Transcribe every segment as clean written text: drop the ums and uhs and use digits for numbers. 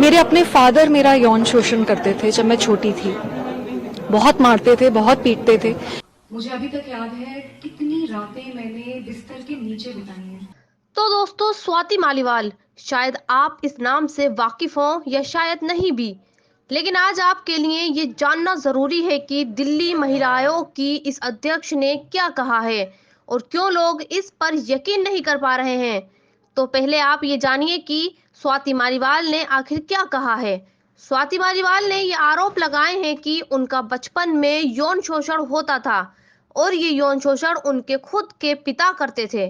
मेरे अपने फादर मेरा यौन शोषण करते थे जब मैं छोटी थी। बहुत मारते थे, बहुत पीटते थे। मुझे अभी तक याद है कितनी रातें मैंने बिस्तर के नीचे बिताई हैं। तो दोस्तों, स्वाति मालीवाल, शायद आप इस नाम से वाकिफ हों या शायद नहीं भी, लेकिन आज आपके लिए ये जानना जरूरी है कि दिल्ली महिला आयोग की इस अध्यक्ष ने क्या कहा है और क्यों लोग इस पर यकीन नहीं कर पा रहे हैं। तो पहले आप ये जानिए कि स्वाति मालीवाल ने आखिर क्या कहा है। स्वाति मालीवाल ने ये आरोप लगाए हैं कि उनका बचपन में यौन शोषण होता था और ये यौन शोषण उनके खुद के पिता करते थे।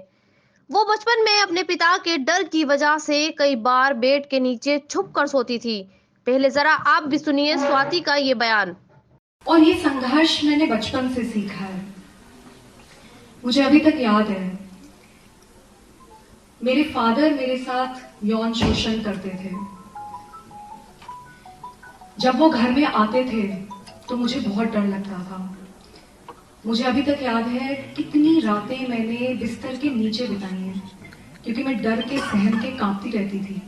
वो बचपन में अपने पिता के डर की वजह से कई बार बेड के नीचे छुप कर सोती थी। पहले जरा आप भी सुनिए स्वाति का ये बयान। और ये संघर्ष मैंने बचपन से सीखा है। मुझे अभी तक याद है, मेरे फादर मेरे साथ यौन शोषण करते थे। जब वो घर में आते थे तो मुझे बहुत डर लगता था। मुझे अभी तक याद है कितनी रातें मैंने बिस्तर के नीचे बिताई हैं, क्योंकि मैं डर के सहम के कांपती रहती थी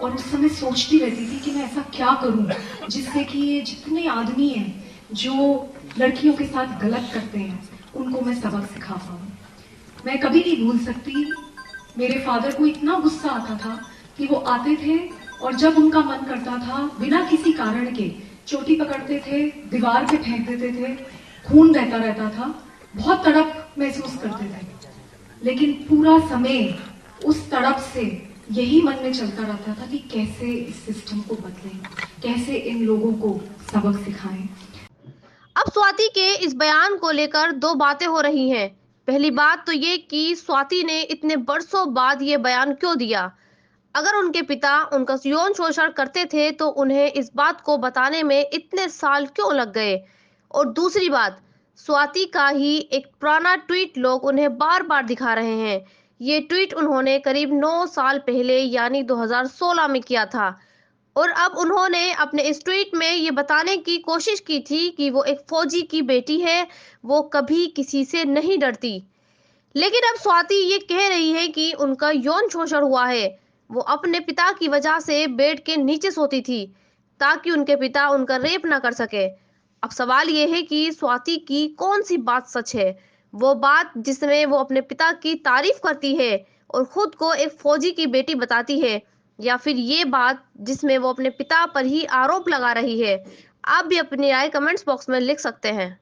और उस समय सोचती रहती थी कि मैं ऐसा क्या करूं जिससे कि ये जितने आदमी हैं जो लड़कियों के साथ गलत करते हैं उनको मैं सबक सिखा पाऊं। मैं कभी नहीं भूल सकती, मेरे फादर को इतना गुस्सा आता था कि वो आते थे और जब उनका मन करता था बिना किसी कारण के चोटी पकड़ते थे, दीवार पे फेंक देते थे, खून बहता रहता था, बहुत तड़प महसूस करते थे। लेकिन पूरा समय उस तड़प से यही मन में चलता रहता था कि कैसे इस सिस्टम को बदलें, कैसे इन लोगों को सबक सिखाएं। अब स्वाति के इस बयान को लेकर दो बातें हो रही हैं। पहली बात तो ये कि स्वाति ने इतने बरसों बाद ये बयान क्यों दिया। अगर उनके पिता उनका यौन शोषण करते थे तो उन्हें इस बात को बताने में इतने साल क्यों लग गए। और दूसरी बात, स्वाति का ही एक पुराना ट्वीट लोग उन्हें बार बार दिखा रहे हैं। ये ट्वीट उन्होंने करीब 9 साल पहले यानी 2016 में किया था और अब उन्होंने अपने इस ट्वीट में ये बताने की कोशिश की थी कि वो एक फौजी की बेटी है, वो कभी किसी से नहीं डरती। लेकिन अब स्वाति ये कह रही है कि उनका यौन शोषण हुआ है। वो अपने पिता की वजह से बेड के नीचे सोती थी ताकि उनके पिता उनका रेप ना कर सके। अब सवाल ये है कि स्वाति की कौन सी बात सच है, वो बात जिसमें वो अपने पिता की तारीफ करती है और खुद को एक फौजी की बेटी बताती है, या फिर ये बात जिसमें वो अपने पिता पर ही आरोप लगा रही है। आप भी अपनी राय कमेंट्स बॉक्स में लिख सकते हैं।